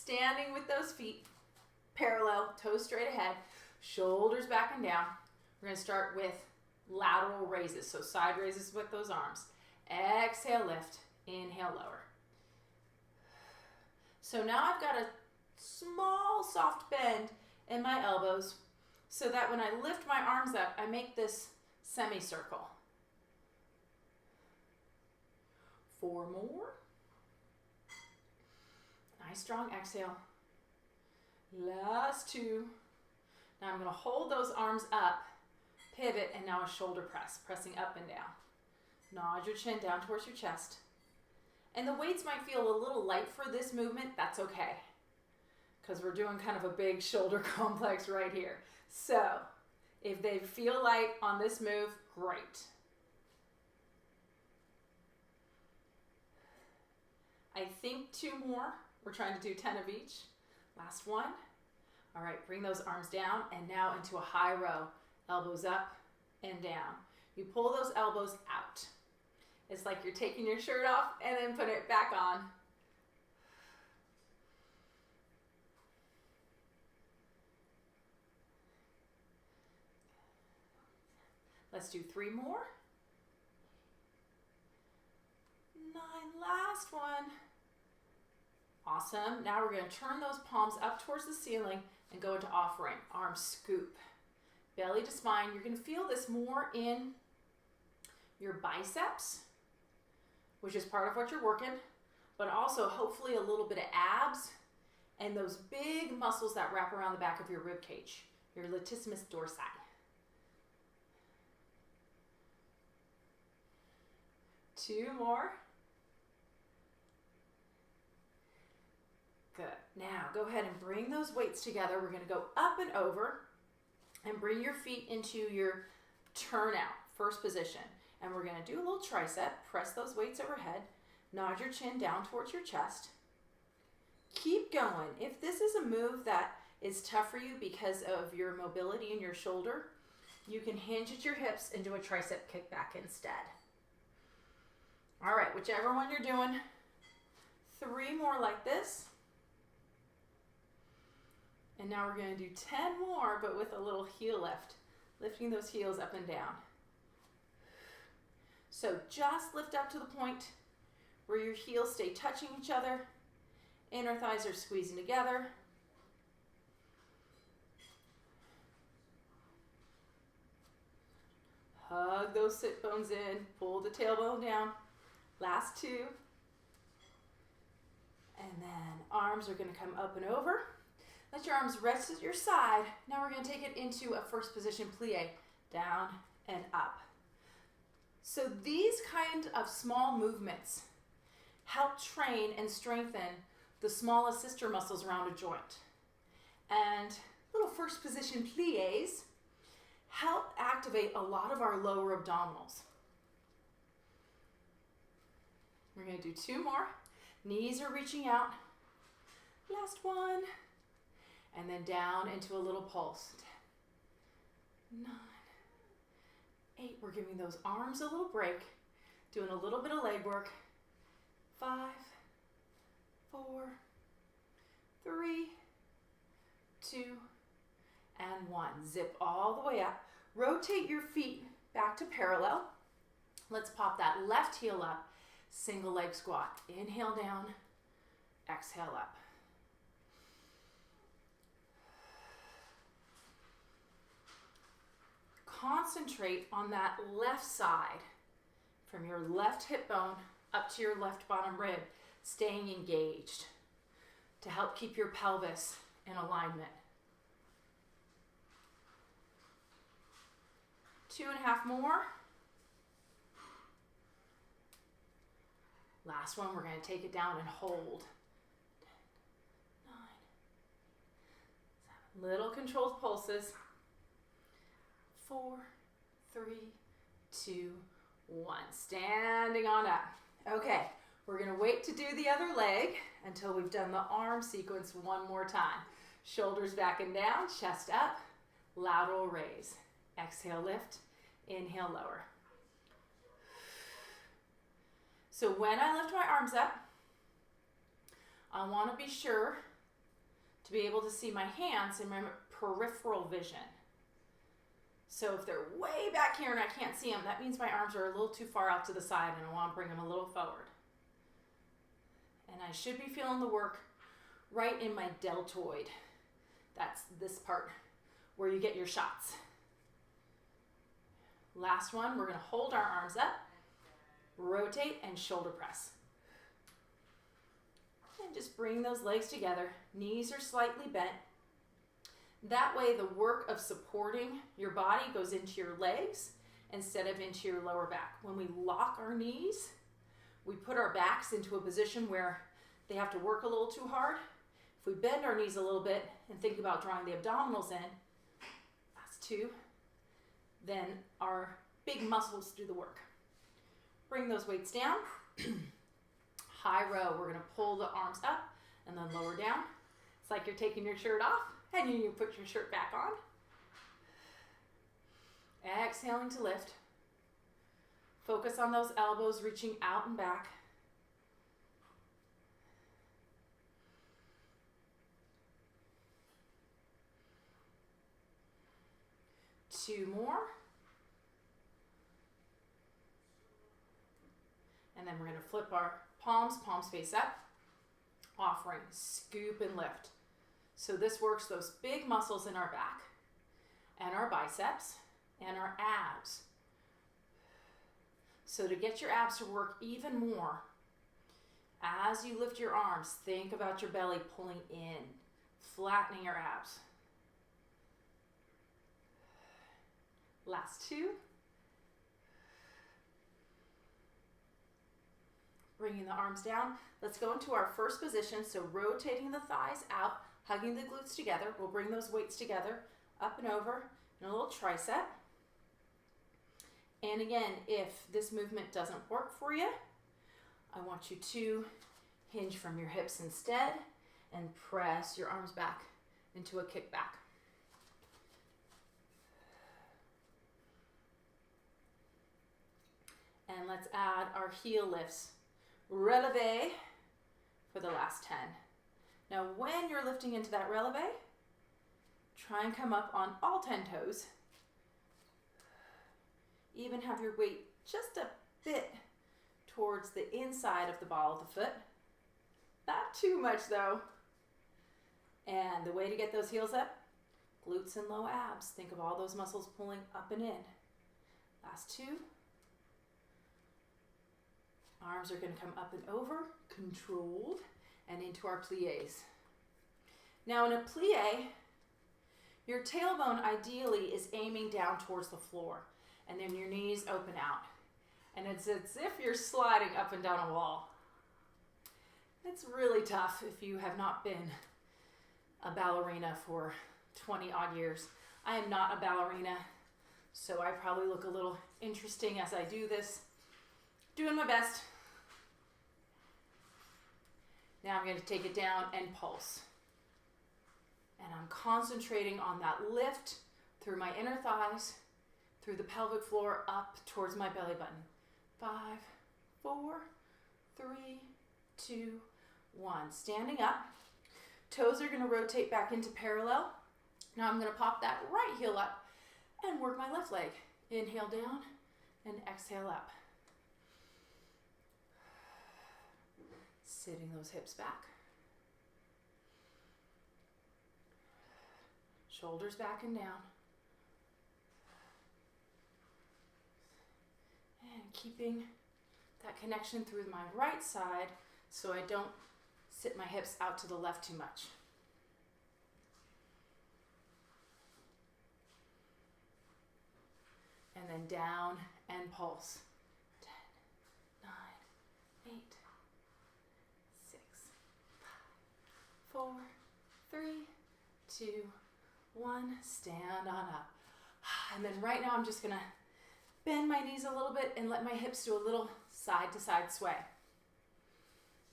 standing with those feet parallel, toes straight ahead, shoulders back and down. We're going to start with lateral raises, so side raises with those arms. Exhale, lift. Inhale, lower. So now I've got a small soft bend in my elbows so that when I lift my arms up, I make this semicircle. 4 more. Nice strong exhale. Last 2. Now I'm going to hold those arms up, pivot, and now a shoulder press, pressing up and down. Nod your chin down towards your chest. And the weights might feel a little light for this movement. That's okay, because we're doing kind of a big shoulder complex right here. So if they feel light on this move, great. I think 2 more. We're trying to do 10 of each. Last 1. All right, bring those arms down and now into a high row. Elbows up and down. You pull those elbows out. It's like you're taking your shirt off and then put it back on. Let's do 3 more. 9, last 1. Awesome. Now we're going to turn those palms up towards the ceiling and go into offering. Arms scoop. Belly to spine. You're going to feel this more in your biceps, which is part of what you're working, but also hopefully a little bit of abs and those big muscles that wrap around the back of your rib cage, your latissimus dorsi. Two more. Good. Now go ahead and bring those weights together. We're going to go up and over and bring your feet into your turnout, first position. And we're going to do a little tricep. Press those weights overhead. Nod your chin down towards your chest. Keep going. If this is a move that is tough for you because of your mobility in your shoulder, you can hinge at your hips and do a tricep kickback instead. All right, whichever one you're doing. 3 more like this. And now we're going to do 10 more, but with a little heel lift. Lifting those heels up and down. So just lift up to the point where your heels stay touching each other. Inner thighs are squeezing together. Hug those sit bones in. Pull the tailbone down. Last 2. And then arms are going to come up and over. Let your arms rest at your side. Now we're going to take it into a first position plie. Down and up. So these kind of small movements help train and strengthen the smallest sister muscles around a joint. And little first position plies help activate a lot of our lower abdominals. We're going to do 2 more. Knees are reaching out. Last 1. And then down into a little pulse. 10, 9, 8. We're giving those arms a little break. Doing a little bit of leg work. 5, 4, 3, 2, and 1. Zip all the way up. Rotate your feet back to parallel. Let's pop that left heel up. Single leg squat. Inhale down. Exhale up. Concentrate on that left side from your left hip bone up to your left bottom rib, staying engaged to help keep your pelvis in alignment. 2.5 more. Last one, we're going to take it down and hold. 10, 9, 7. Little controlled pulses. 4, 3, 2, 1. Standing on up. Okay, we're going to wait to do the other leg until we've done the arm sequence one more time. Shoulders back and down, chest up, lateral raise. Exhale, lift. Inhale, lower. So when I lift my arms up, I want to be sure to be able to see my hands in my peripheral vision. So if they're way back here and I can't see them, that means my arms are a little too far out to the side and I want to bring them a little forward. And I should be feeling the work right in my deltoid. That's this part where you get your shots. Last one, we're going to hold our arms up, rotate, and shoulder press. And just bring those legs together. Knees are slightly bent. That way the work of supporting your body goes into your legs instead of into your lower back. When we lock our knees, we put our backs into a position where they have to work a little too hard. If we bend our knees a little bit and think about drawing the abdominals in, that's 2, then our big muscles do the work. Bring those weights down. High row, we're gonna pull the arms up and then lower down. It's like you're taking your shirt off and you put your shirt back on. Exhaling to lift. Focus on those elbows reaching out and back. Two more. And then we're going to flip our palms face up, offering scoop and lift. So this works those big muscles in our back and our biceps and our abs. So to get your abs to work even more, as you lift your arms, think about your belly pulling in, flattening your abs. Last 2. Bringing the arms down. Let's go into our first position. So rotating the thighs out, hugging the glutes together. We'll bring those weights together, up and over, and a little tricep. And again, if this movement doesn't work for you, I want you to hinge from your hips instead and press your arms back into a kickback. And let's add our heel lifts. Releve for the last 10. Now when you're lifting into that releve, try and come up on all 10 toes. Even have your weight just a bit towards the inside of the ball of the foot. Not too much though. And the way to get those heels up, glutes and low abs. Think of all those muscles pulling up and in. Last 2. Arms are going to come up and over, controlled, and into our plies. Now in a plie, your tailbone ideally is aiming down towards the floor, and then your knees open out. And it's as if you're sliding up and down a wall. It's really tough if you have not been a ballerina for 20 odd years. I am not a ballerina, so I probably look a little interesting as I do this. Doing my best. Now I'm going to take it down and pulse. And I'm concentrating on that lift through my inner thighs, through the pelvic floor, up towards my belly button. 5, 4, 3, 2, 1. Standing up. Toes are going to rotate back into parallel. Now I'm going to pop that right heel up and work my left leg. Inhale down and exhale up. Sitting those hips back. Shoulders back and down. And keeping that connection through my right side so I don't sit my hips out to the left too much. And then down and pulse. 10, 9, 8, 6, 5, 4, 3, 2, 1. Stand on up. And then right now I'm just gonna bend my knees a little bit and let my hips do a little side to side sway.